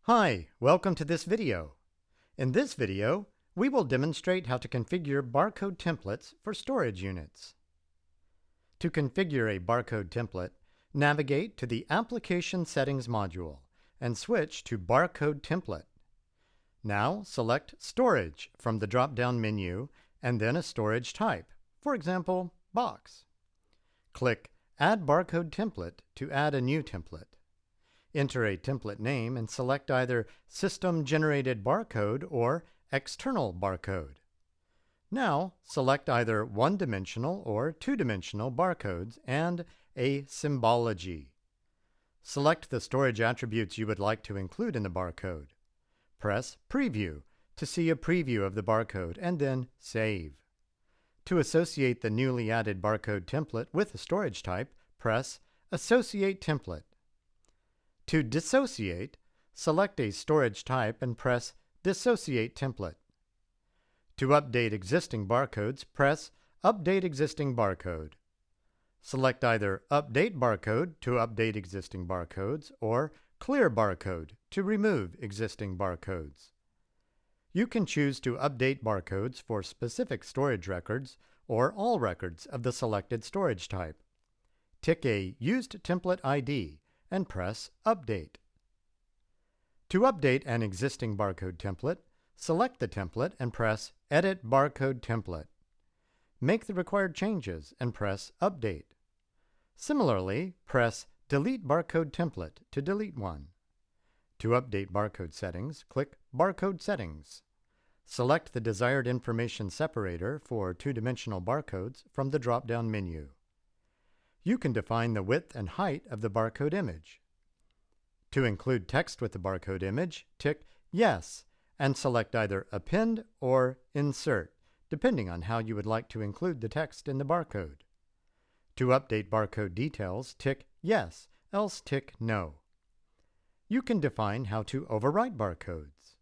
Hi, welcome to this video. In this video, we will demonstrate how to configure barcode templates for storage units. To configure a barcode template, navigate to the Application Settings module and switch to Barcode Template. Now select Storage from the drop-down menu and then a storage type, for example, box. Click Add Barcode Template to add a new template. Enter a template name and select either System Generated Barcode or External Barcode. Now select either one-dimensional or two-dimensional barcodes and a symbology. Select the storage attributes you would like to include in the barcode. Press Preview to see a preview of the barcode and then Save. To associate the newly added barcode template with the storage type, press Associate Template. To dissociate, select a storage type and press Dissociate Template. To update existing barcodes, press Update Existing Barcode. Select either Update Barcode to update existing barcodes or Clear Barcode to remove existing barcodes. You can choose to update barcodes for specific storage records or all records of the selected storage type. Tick a Used Template ID and press Update. To update an existing barcode template, select the template and press Edit Barcode Template. Make the required changes and press Update. Similarly, press Delete Barcode Template to delete one. To update barcode settings, click Barcode Settings. Select the desired information separator for two-dimensional barcodes from the drop-down menu. You can define the width and height of the barcode image. To include text with the barcode image, tick Yes and select either Append or Insert, depending on how you would like to include the text in the barcode. To update barcode details, tick Yes, else tick No. You can define how to overwrite barcodes.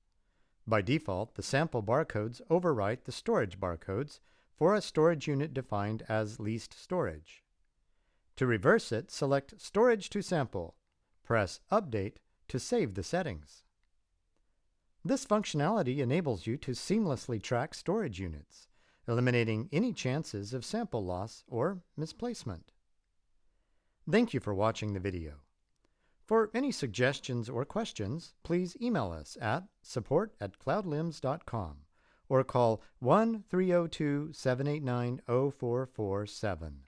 By default, the sample barcodes overwrite the storage barcodes for a storage unit defined as least storage. To reverse it, select Storage to Sample. Press Update to save the settings. This functionality enables you to seamlessly track storage units, eliminating any chances of sample loss or misplacement. Thank you for watching the video. For any suggestions or questions, please email us at support@cloudlimbs.com or call 1-302-789-0447.